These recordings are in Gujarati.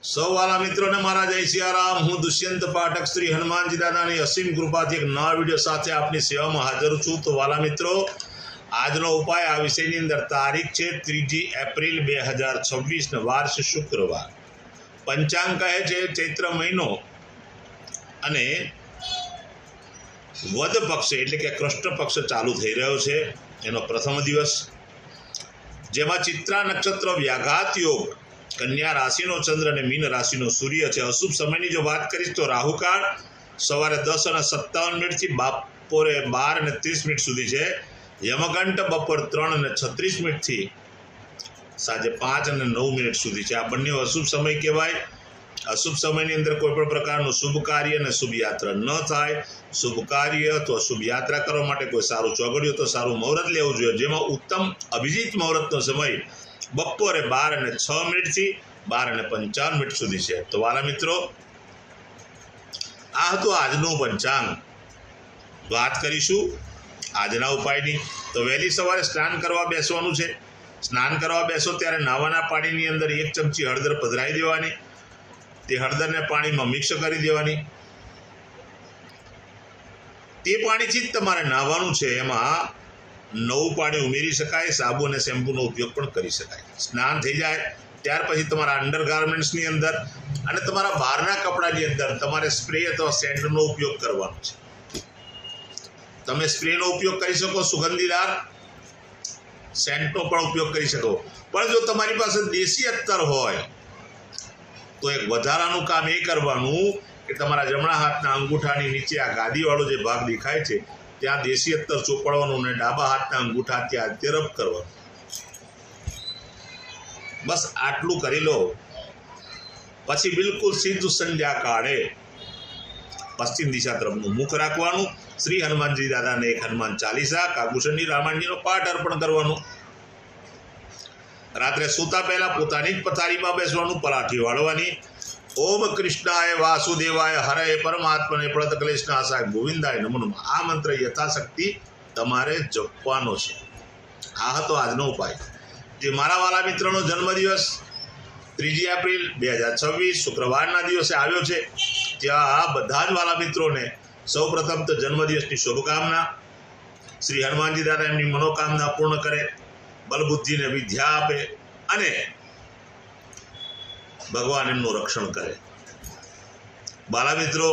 સૌ વાલા મિત્રોને મારા જય સિયારામ। હું દુષ્યંત પાઠક શ્રી હનુમાનજી દાદાની અસીમ કૃપાથી એક નવા વિડીયો સાથે આપની સેવામાં હાજર છું। તો વાલા મિત્રો, આજનો ઉપાય આ વિષયની અંદર તારીખ છે 3 એપ્રિલ 2026 વાર છે શુક્રવાર। પંચાંગ કહે છે ચૈત્ર મહિનો અને વદ પક્ષ એટલે કે કૃષ્ણ પક્ષ ચાલુ થઈ રહ્યો છે। એનો પ્રથમ દિવસ, જેમાં ચિત્રા નક્ષત્ર વ્યાઘાત યોગ, કન્યા રાશિનો ચંદ્ર અને મીન રાશિનો સૂર્ય છે। અશુભ સમયની જો વાત કરીશ તો રાહુકાળ સવારે 10:57 થી બપોરે 12:30 સુધી છે। યમઘંટ બપોર 3:36 થી સાંજે 5:09 સુધી છે। આ બંને અશુભ સમય કહેવાય। અશુભ સમયની અંદર કોઈ પણ પ્રકારનું શુભ કાર્ય અને શુભ યાત્રા ન થાય। શુભ કાર્ય અથવા શુભ યાત્રા કરવા માટે કોઈ સારું ચોઘડિયું તો સારું મુહૂર્ત લેવું જોઈએ, જેમાં ઉત્તમ અભિજીત મુહૂર્તનો સમય બપોરે 12:06 થી 12:55 સુધી છે। તો વાલા મિત્રો, આ હતું આજનું પંચાંગ। વાત કરીશું આજના ઉપાયની। તો વહેલી સવારે સ્નાન કરવા બેસવાનું છે। સ્નાન કરવા બેસો ત્યારે નાવાના પાણીની અંદર 1 ચમચી હળદર પધરાવી દેવાની। તે હળદરને પાણીમાં મિક્સ કરી દેવાની। તે પાણીથી જ તમારે નાહવાનું છે। એમાં નવું પાણી ઉમેરી શકાય, સાબુ અને શેમ્પૂનો ઉપયોગ પણ કરી શકાય। સ્નાન થઈ જાય ત્યાર પછી તમારા અંડરગાર્મેન્ટ્સની અંદર અને તમારા બહારના કપડાની અંદર તમારે સ્પ્રે અથવા સેન્ટનો ઉપયોગ કરવાનો છે। તમે સ્પ્રેનો ઉપયોગ કરી શકો, સુગંધીદાર સેન્ટનો પણ ઉપયોગ કરી શકો, પણ જો તમારી પાસે દેશી અત્તર હોય તો એક વધારાનું કામ એ કરવાનું કે તમારા જમણા હાથના અંગૂઠાની નીચે આ ગાદીવાળો જે ભાગ દેખાય છે ત્યાં દેશી અત્તર ચોપડવાનું અને ડાબા હાથના અંગૂઠા ત્યાં રબ કરવાનું। બસ આટલું કરી લો, પછી બિલકુલ સીધું સંધ્યા કાળે પશ્ચિમ દિશા તરફનું મુખ રાખવાનું। શ્રી હનુમાનજી દાદાને એક હનુમાન ચાલીસા, કાગભૂષણની રામાયણજીનો પાઠ અર્પણ કરવાનો। રાત્રે સૂતા પહેલા પોતાની જ પથારીમાં બેસવાનું, પલાઠી વાળવાની। ઓમ કૃષ્ણાય વાસુદેવાય હરે પરમાત્મને પ્रणत ક્લેશનાશાય ગોવિંદાય નમો નમઃ આ મંત્ર યથાશક્તિ તમારે જપવાનો છે। આ હતો આજનો ઉપાય। જે મારા વાલા મિત્રનો જન્મદિવસ 3 એપ્રિલ 2026 શુક્રવારના દિવસે આવ્યો છે, ત્યાં બધા જ વાલા મિત્રોને સૌપ્રથમ તો જન્મદિવસની શુભકામના। શ્રી હનુમાનજી દાદા એમની મનોકામના પૂર્ણ કરે, બલબુદ્ધિને વિદ્યા આપે અને ભગવાન એમનું રક્ષણ કરે। બાલા મિત્રો,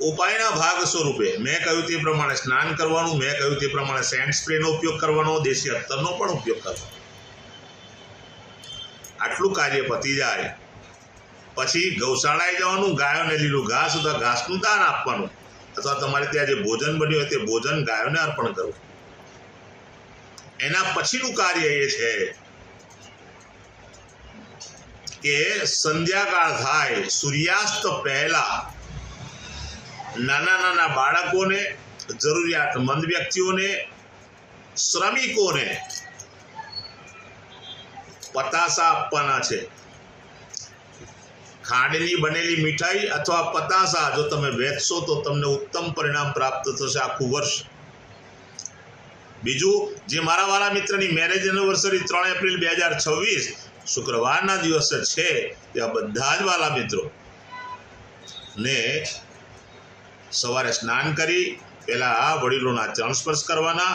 ઉપાયના ભાગ સ્વરૂપે મેં કહ્યું તે પ્રમાણે સ્નાન કરવાનું, મેં કહ્યું તે પ્રમાણે સેન્ટ સ્પ્રેનો ઉપયોગ કરવાનો, દેશી અત્તરનો પણ ઉપયોગ કરવાનો। આટલું કાર્ય પતી જાય પછી ગૌશાળાએ જવાનું, ગાયોને લીલું ઘાસ અથવા ઘાસનું દાન આપવાનું, અથવા તમારે ત્યાં જે ભોજન બન્યું હોય તે ભોજન ગાયોને અર્પણ કરવું। એના પછીનું કાર્ય એ છે કે સંધ્યાકાળ થાય સૂર્યાસ્ત પહેલા નાના નાના બાળકોને, જરૂરિયાતમંદ વ્યક્તિઓને, શ્રમિકોને પતાસા આપવાના છે। ખાંડની બનેલી મીઠાઈ અથવા પતાસા જો તમે વેચશો તો તમને ઉત્તમ પરિણામ પ્રાપ્ત થશે આખું વર્ષ। બીજું, જે મારા વાલા મિત્રની મેરેજ એનિવર્સરી 3 એપ્રિલ 2026 શુક્રવારના દિવસે છે, ત્યાં બધા જ વાલા મિત્રો ને સવારે સ્નાન કરી પહેલા વડીલોના ચરણ સ્પર્શ કરવાના,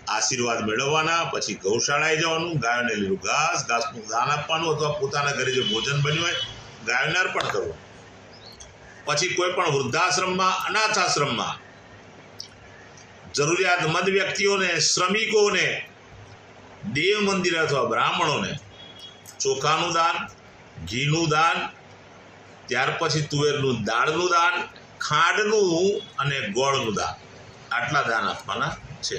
આશીર્વાદ મેળવવાના, પછી ગૌશાળાએ જવાનું, ગાયોને લીલું ઘાસનું દાન આપવાનું, અથવા પોતાના ઘરે જે ભોજન બન્યું હોય ગાયોને અર્પણ કરવું। પછી કોઈ પણ વૃદ્ધાશ્રમમાં, અનાથાશ્રમમાં જરૂરિયાતમંદ વ્યક્તિઓને, શ્રમિકોને, દેવ મંદિર અથવા બ્રાહ્મણોને ચોખાનું દાન, ઘીનું દાન, ત્યાર પછી તુવેરનું દાળનું દાન, ખાંડનું અને ગોળનું દાન, આટલા દાન આપવાના છે।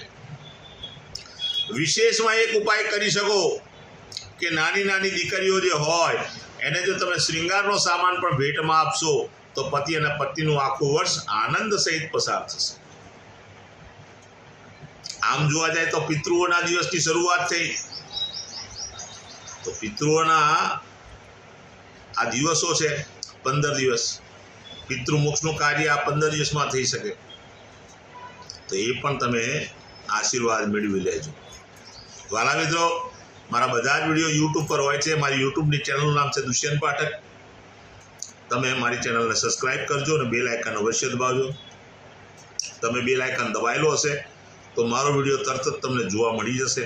વિશેષમાં એક ઉપાય કરી શકો કે નાની નાની દીકરીઓ જે હોય એને જો તમે શ્રૃંગારનો સામાન પણ ભેટમાં આપશો તો પતિ અને પત્નીનું આખું વર્ષ આનંદ સહિત પસાર થશે। આમ જોવા જાય તો પિતૃઓના દિવસની શરૂઆત થઈ, તો પિતૃઓના આ દિવસો છે 15 દિવસ, પિતૃમોક્ષનું કાર્ય આ 15 દિવસમાં થઈ શકે, તો એ પણ તમે આશીર્વાદ મેળવી લેજો। વાલા મિત્રો, મારા બધા જ વિડીયો યુટ્યુબ પર હોય છે. મારી યુટ્યુબની ચેનલનું નામ છે દુષ્યંત પાઠક. તમે મારી ચેનલને સબસ્ક્રાઈબ કરજો અને બેલ આઇકન અવશ્ય દબાવજો. તમે બેલ આઇકન દબાવેલો હશે તો મારો વિડીયો તરત જ તમને જોવા મળી જશે.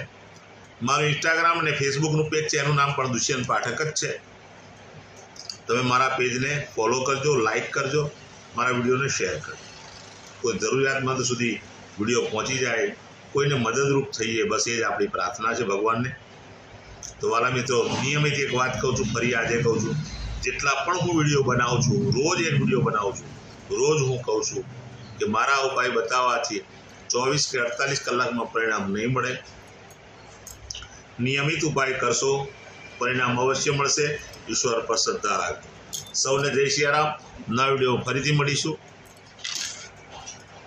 મારું ઇન્સ્ટાગ્રામ અને ફેસબુકનું પેજ છે, એનું નામ પણ દુષ્યંત પાઠક જ છે. તમે મારા પેજને ફોલો કરજો, લાઈક કરજો, મારા વિડીયોને શેર કરજો. કોઈ જરૂરિયાતમંદ સુધી વિડીયો પહોંચી જાય, કોઈને મદદરૂપ થઈએ, બસ એ જ આપણી પ્રાર્થના છે ભગવાનને. તો વાલા મિત્રો, નિયમિત એક વાત કહું છું, ફરી આજે કહું છું, જેટલા પણ હું વિડીયો બનાવું છું, રોજ એક વિડીયો બનાવું છું, રોજ હું કહું છું કે મારા ઉપાય બતાવવાથી 24 કે 48 કલાકમાં પરિણામ નહીં મળે. નિયમિત ઉપાય કરશો, પરિણામ અવશ્ય મળશે. ઈશ્વર પર શ્રદ્ધા રાખજો. સૌને જય સિયારામ. નવા વિડીયો ફરીથી મળીશું.